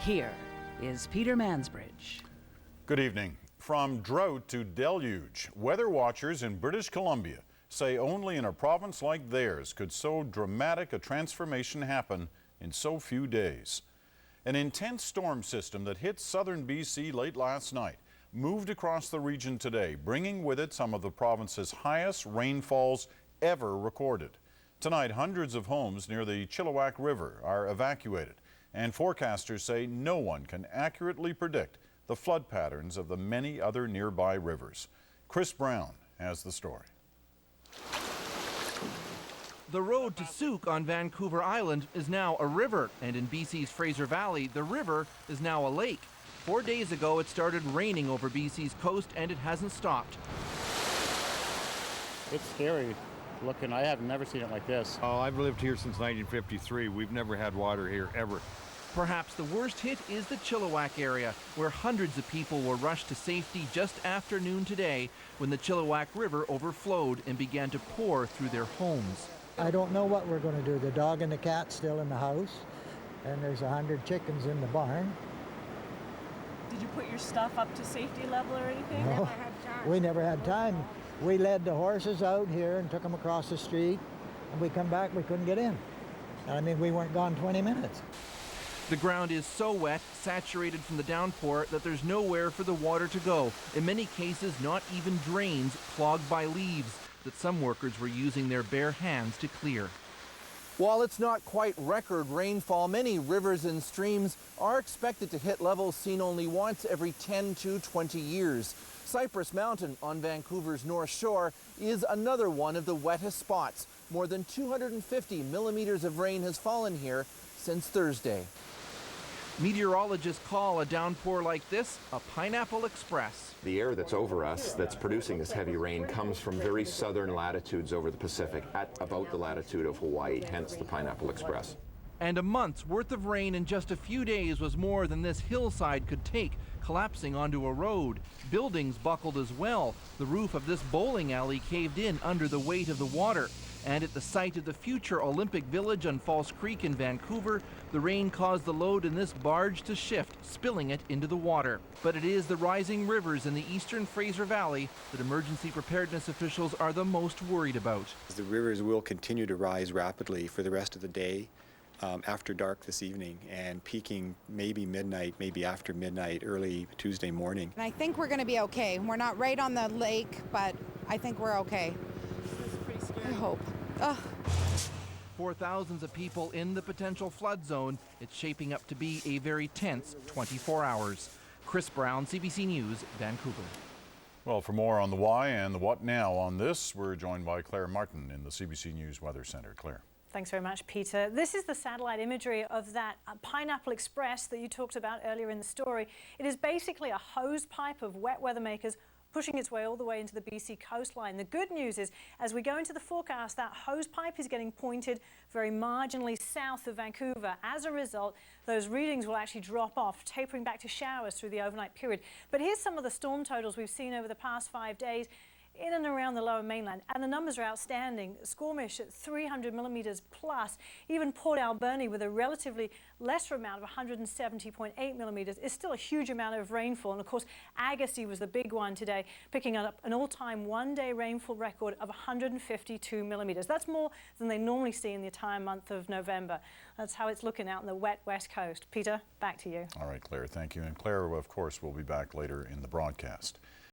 Here is Peter Mansbridge. Good evening. From drought to deluge, weather watchers in British Columbia say only in a province like theirs could so dramatic a transformation happen in so few days. An intense storm system that hit southern BC late last night moved across the region today, bringing with it some of the province's highest rainfalls ever recorded. Tonight, hundreds of homes near the Chilliwack River are evacuated, and forecasters say no one can accurately predict the flood patterns of the many other nearby rivers. Chris Brown has the story. The road to Souk on Vancouver Island is now a river, and in BC's Fraser Valley, the river is now a lake. 4 days ago, it started raining over BC's coast, and it hasn't stopped. It's scary looking. I have never seen it like this. Oh, I've lived here since 1953. We've never had water here, ever. Perhaps the worst hit is the Chilliwack area, where hundreds of people were rushed to safety just after noon today when the Chilliwack River overflowed and began to pour through their homes. I don't know what we're going to do. The dog and the cat's still in the house, and there's 100 chickens in the barn. Did you put your stuff up to safety level or anything? No, we never had time. We led the horses out here and took them across the street, and we come back, we couldn't get in. I mean, we weren't gone 20 minutes. The ground is so wet, saturated from the downpour, that there's nowhere for the water to go. In many cases, not even drains clogged by leaves that some workers were using their bare hands to clear. While it's not quite record rainfall, many rivers and streams are expected to hit levels seen only once every 10 to 20 years. Cypress Mountain on Vancouver's North Shore is another one of the wettest spots. More than 250 millimeters of rain has fallen here since Thursday. Meteorologists call a downpour like this a pineapple express. The air that's over us that's producing this heavy rain comes from very southern latitudes over the Pacific at about the latitude of Hawaii, hence the pineapple express. And a month's worth of rain in just a few days was more than this hillside could take, collapsing onto a road. Buildings buckled as well. The roof of this bowling alley caved in under the weight of the water. And at the site of the future Olympic Village on False Creek in Vancouver, the rain caused the load in this barge to shift, spilling it into the water. But it is the rising rivers in the eastern Fraser Valley that emergency preparedness officials are the most worried about. The rivers will continue to rise rapidly for the rest of the day after dark this evening, and peaking maybe midnight, maybe after midnight, early Tuesday morning. And I think we're going to be okay. We're not right on the lake, but I think we're okay. I hope. Ugh. For thousands of people in the potential flood zone, it's shaping up to be a very tense 24 hours. Chris Brown, CBC News, Vancouver. Well, for more on the why and the what now on this, we're joined by Claire Martin in the CBC News Weather Center. Claire. Thanks very much, Peter. This is the satellite imagery of that Pineapple Express that you talked about earlier in the story. It is basically a hose pipe of wet weather makers pushing its way all the way into the BC coastline. The good news is, as we go into the forecast, that hose pipe is getting pointed very marginally south of Vancouver. As a result, those readings will actually drop off, tapering back to showers through the overnight period. But here's some of the storm totals we've seen over the past 5 days in and around the lower mainland, and the numbers are outstanding. Squamish at 300 millimeters plus. Even Port Alberni with a relatively lesser amount of 170.8 millimeters is still a huge amount of rainfall. And of course, Agassiz was the big one today, picking up an all-time one-day rainfall record of 152 millimeters. That's more than they normally see in the entire month of November. That's how it's looking out in the wet west coast. Peter, back to you. All right, Claire, thank you. And Claire, of course, will be back later in the broadcast.